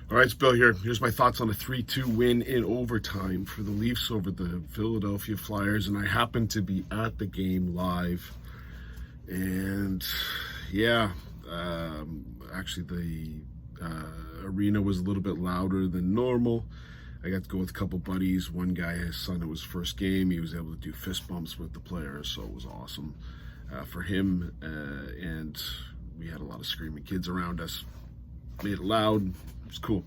All right, it's Bill here. Here's my thoughts on a 3-2 win in overtime for the Leafs over the Philadelphia Flyers. And I happened to be at the game live. And yeah, actually, the arena was a little bit louder than normal. I got to go with a couple buddies. One guy, his son, it was first game. He was able to do fist bumps with the players, so it was awesome for him. And we had a lot of screaming kids around us. Made it loud. It was cool.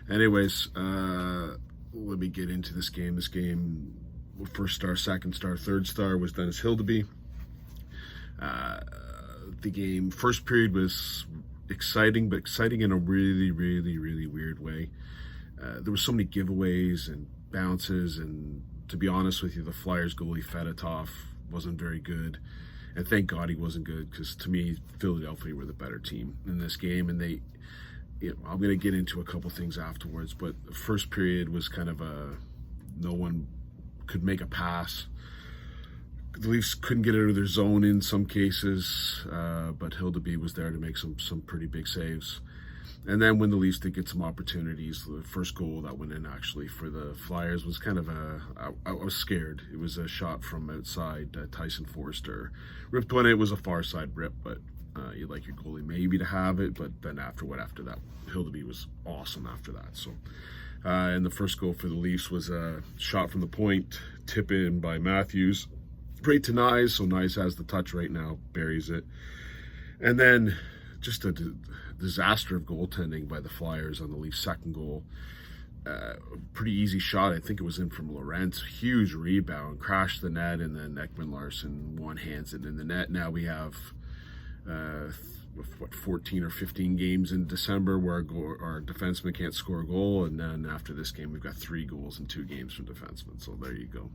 Anyways, let me get into this game. This game, first star, second star, third star was Dennis Hildeby. The game, first period was exciting, but exciting in a really, really, really weird way. There were so many giveaways and bounces, and to be honest with you, the Flyers goalie Fedotov wasn't very good. And thank God he wasn't good, because to me, Philadelphia were the better team in this game. And they, I'm going to get into a couple things afterwards, but the first period was kind of no one could make a pass. The Leafs couldn't get out of their zone in some cases, but Hildeby was there to make some pretty big saves. And then when the Leafs did get some opportunities, the first goal that went in actually for the Flyers was kind of I was scared. It was a shot from outside. Tyson Forster ripped one. It was a far side rip, but you'd like your goalie maybe to have it. But then after that, Hildeby was awesome after that. So, and the first goal for the Leafs was a shot from the point, tip in by Matthews. Right to Nyes, so Nyes has the touch right now, buries it. And then just a disaster of goaltending by the Flyers on the Leafs' second goal. Pretty easy shot. I think it was in from Lorentz. Huge rebound, crashed the net, and then Ekman Larsson one-hands it in the net. Now we have 14 or 15 games in December where our defenseman can't score a goal, and then after this game we've got 3 goals in 2 games from defensemen. So there you go.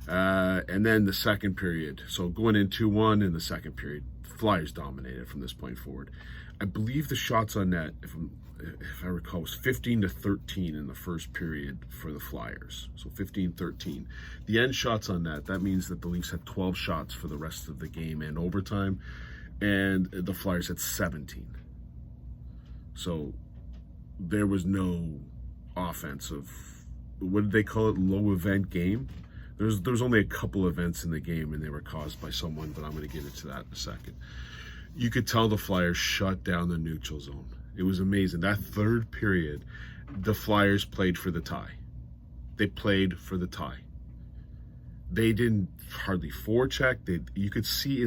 And then the second period. So going in 2-1 in the second period, Flyers dominated from this point forward. I believe the shots on net, if I recall, was 15-13 in the first period for the Flyers. So 15-13. The end shots on net, that means that the Leafs had 12 shots for the rest of the game and overtime, and the Flyers had 17. So there was no offensive, what did they call it, low event game? There was only a couple events in the game, and they were caused by someone, but I'm going to get into that in a second. You could tell the Flyers shut down the neutral zone. It was amazing. That third period, the Flyers played for the tie. They played for the tie. They didn't hardly forecheck. You could see,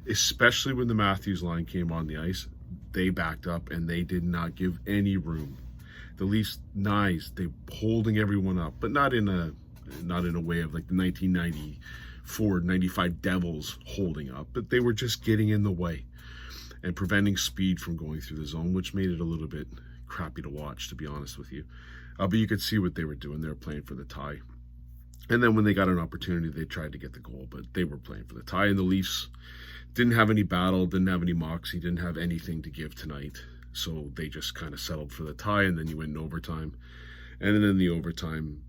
especially when the Matthews line came on the ice, they backed up and they did not give any room. The Leafs, nice, they holding everyone up, but not in a way of like the 1994-95 Devils holding up, but they were just getting in the way and preventing speed from going through the zone, which made it a little bit crappy to watch, to be honest with you. But you could see what they were doing. They were playing for the tie. And then when they got an opportunity, they tried to get the goal, but they were playing for the tie. And the Leafs didn't have any battle, didn't have any moxie, didn't have anything to give tonight. So they just kind of settled for the tie, and then you went in overtime. And then in the overtime,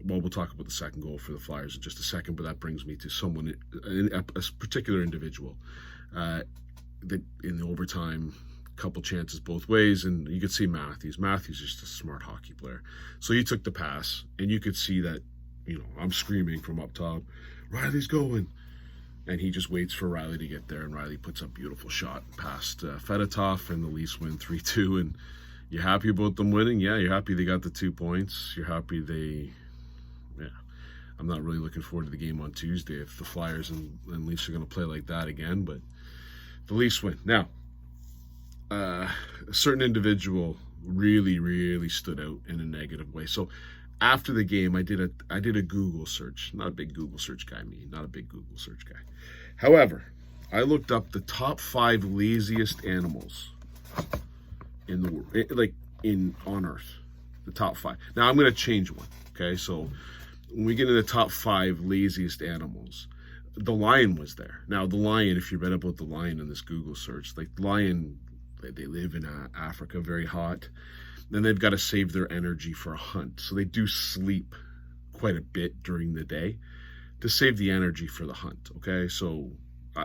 we'll talk about the second goal for the Flyers in just a second, but that brings me to someone, a particular individual. That in the overtime, a couple chances both ways, and you could see Matthews. Matthews is just a smart hockey player. So he took the pass, and you could see that, I'm screaming from up top, Riley's going. And he just waits for Riley to get there, and Riley puts up a beautiful shot past Fedotov, and the Leafs win 3-2, and you happy about them winning? Yeah, you're happy they got the 2 points. You're happy I'm not really looking forward to the game on Tuesday if the Flyers and Leafs are going to play like that again, but the Leafs win. Now, a certain individual really, really stood out in a negative way. So after the game, I did a Google search. Not a big Google search guy, not a big Google search guy. However, I looked up the top 5 laziest animals in the world, on Earth, the top 5. Now I'm going to change one. Okay, so when we get into the top 5 laziest animals, the lion was there. Now the lion, if you read about the lion in this Google search, like the lion, they live in Africa, very hot. Then they've got to save their energy for a hunt, so they do sleep quite a bit during the day to save the energy for the hunt. Okay, so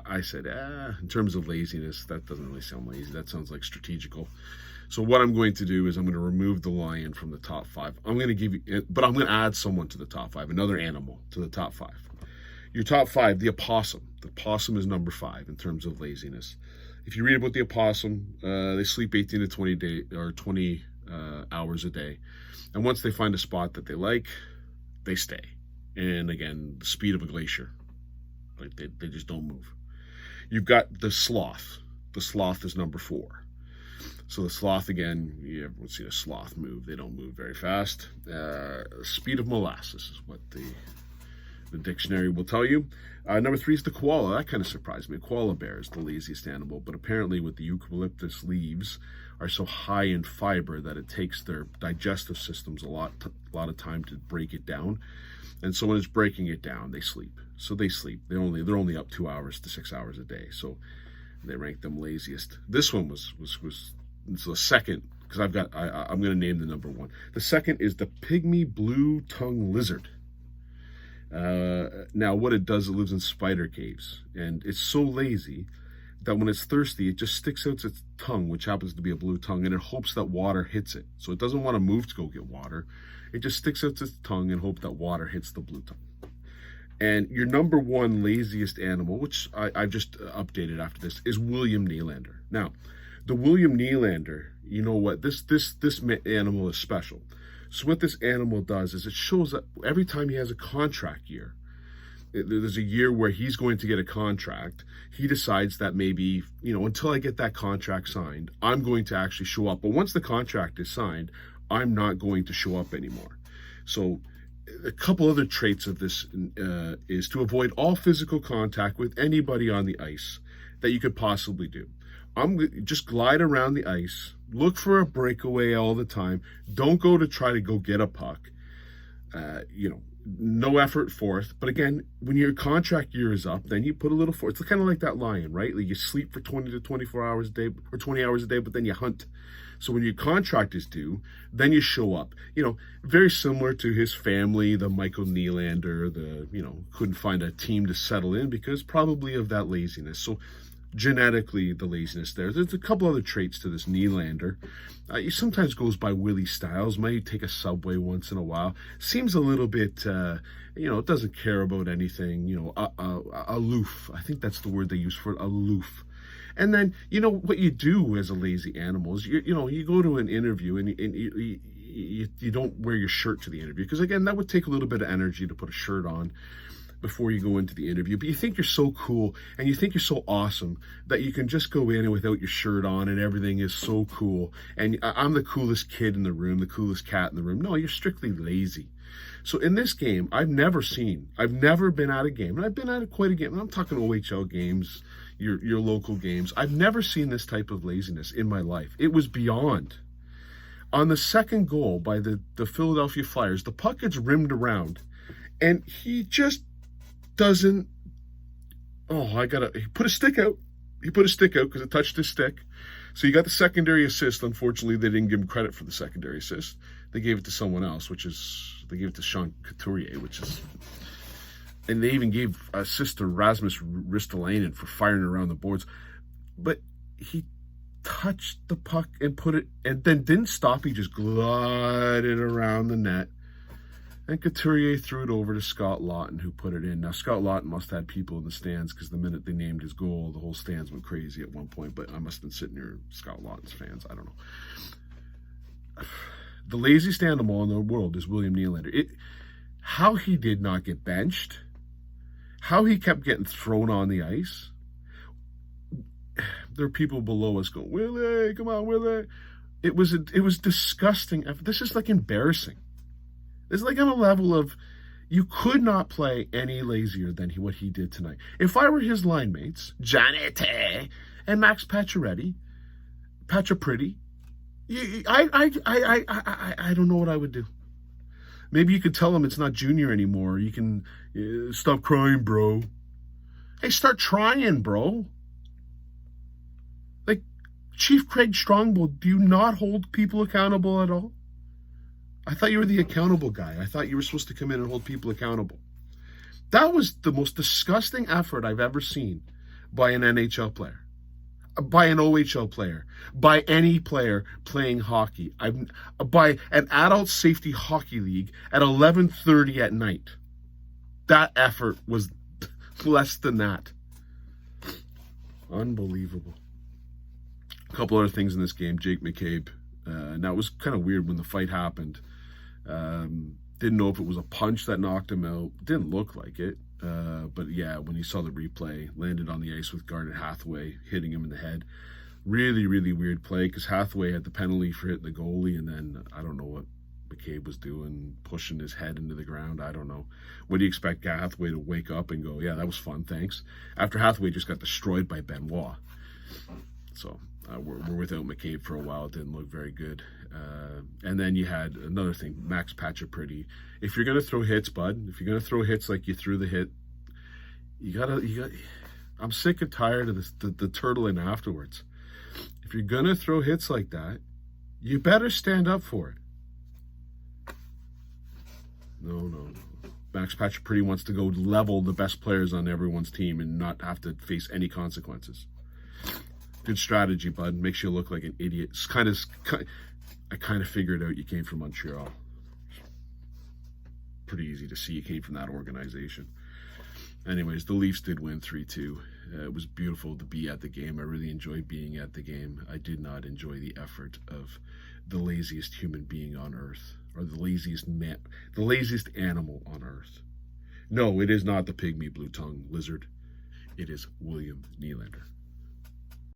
I said, in terms of laziness, that doesn't really sound lazy. That sounds like strategical. So what I'm going to do is I'm going to remove the lion from the top 5. I'm going to give you, but I'm going to add someone to the top 5, another animal to the top 5. Your top 5, the opossum. The opossum is number 5 in terms of laziness. If you read about the opossum, they sleep 18 to 20 hours a day. And once they find a spot that they like, they stay. And again, the speed of a glacier. Like they just don't move. You've got the sloth. The sloth is number 4. So the sloth, again, you ever see a sloth move. They don't move very fast. Speed of molasses is what the dictionary will tell you. Number 3 is the koala. That kind of surprised me. A koala bear is the laziest animal, but apparently with the eucalyptus leaves are so high in fiber that it takes their digestive systems a lot of time to break it down. And so when it's breaking it down, they sleep. So they sleep. They're only up 2 hours to 6 hours a day. So they rank them laziest. This one was the second, because I'm going to name the number 1. The second is the pygmy blue-tongued lizard. Now what it does, it lives in spider caves, and it's so lazy that when it's thirsty, it just sticks out its tongue, which happens to be a blue tongue, and it hopes that water hits it. So it doesn't want to move to go get water. It just sticks out its tongue and hope that water hits the blue tongue. And your number 1 laziest animal, which I've just updated after this, is William Nylander. Now, the William Nylander, you know what? This animal is special. So what this animal does is it shows that every time he has a contract year, there's a year where he's going to get a contract, he decides that maybe, until I get that contract signed, I'm going to actually show up. But once the contract is signed, I'm not going to show up anymore. So a couple other traits of this is to avoid all physical contact with anybody on the ice that you could possibly do. Just glide around the ice, look for a breakaway all the time. Don't go to try to go get a puck. No effort forth. But again, when your contract year is up, then you put a little forth. It's kind of like that lion, right? Like you sleep for 20 to 24 hours a day or 20 hours a day, but then you hunt. So when your contract is due, then you show up. Very similar to his family, the Michael Nylander, couldn't find a team to settle in because probably of that laziness. So genetically, the laziness there. There's a couple other traits to this Nylander. He sometimes goes by Willie Styles, might take a subway once in a while. Seems a little bit, doesn't care about anything, aloof. I think that's the word they use for it, aloof. And then, what you do as a lazy animal is, you go to an interview and you don't wear your shirt to the interview. Because again, that would take a little bit of energy to put a shirt on before you go into the interview. But you think you're so cool and you think you're so awesome that you can just go in and without your shirt on and everything is so cool. And I'm the coolest kid in the room, the coolest cat in the room. No, you're strictly lazy. So in this game, I've never been at a game, and I've been at quite a game, and I'm talking OHL games, your local games. I've never seen this type of laziness in my life. It was beyond. On the second goal by the Philadelphia Flyers, the puck gets rimmed around, and he just doesn't. He put a stick out. He put a stick out because it touched his stick. So you got the secondary assist. Unfortunately, they didn't give him credit for the secondary assist. They gave it to someone else, they gave it to Sean Couturier, and they even gave assist to Rasmus Ristolainen for firing around the boards. But he touched the puck and put it, and then didn't stop. He just glided around the net. And Couturier threw it over to Scott Laughton, who put it in. Now, Scott Laughton must have had people in the stands because the minute they named his goal, the whole stands went crazy at one point. But I must have been sitting near Scott Laughton's fans. I don't know. The laziest animal in the world is William Nylander. How he did not get benched, how he kept getting thrown on the ice. There are people below us going, Willie, come on, Willie. It was disgusting. This is like embarrassing. It's like on a level of, you could not play any lazier than what he did tonight. If I were his line mates, Johnny T and Max Pacioretty, I don't know what I would do. Maybe you could tell him it's not junior anymore. You can stop crying, bro. Hey, start trying, bro. Like Chief Craig Strongbow, do you not hold people accountable at all? I thought you were the accountable guy. I thought you were supposed to come in and hold people accountable. That was the most disgusting effort I've ever seen by an NHL player. by an OHL player, by any player playing hockey, by an adult safety hockey league at 11:30 at night. That effort was less than that. Unbelievable. A couple other things in this game. Jake McCabe. Now, it was kind of weird when the fight happened. Didn't know if it was a punch that knocked him out. Didn't look like it. But yeah, when you saw the replay, landed on the ice with Garnet Hathaway hitting him in the head. Really, really weird play because Hathaway had the penalty for hitting the goalie, and then I don't know what McCabe was doing, pushing his head into the ground. I don't know. What do you expect Hathaway to wake up and go, yeah, that was fun, thanks? After Hathaway just got destroyed by Benoit. So we're without McCabe for a while. It didn't look very good. And then you had another thing, Max Pacioretty. If you're going to throw hits, bud, if you're going to throw hits like you threw the hit, you got. I'm sick and tired of this, the turtling afterwards. If you're going to throw hits like that, you better stand up for it. No. Max Pacioretty wants to go level the best players on everyone's team and not have to face any consequences. Good strategy, bud. Makes you look like an idiot. I kind of figured out you came from Montreal. Pretty easy to see you came from that organization. Anyways, the Leafs did win 3-2. It was beautiful to be at the game. I really enjoyed being at the game. I did not enjoy the effort of the laziest human being on earth, or the laziest animal on earth. No, it is not the pygmy blue-tongued lizard. It is William Nylander.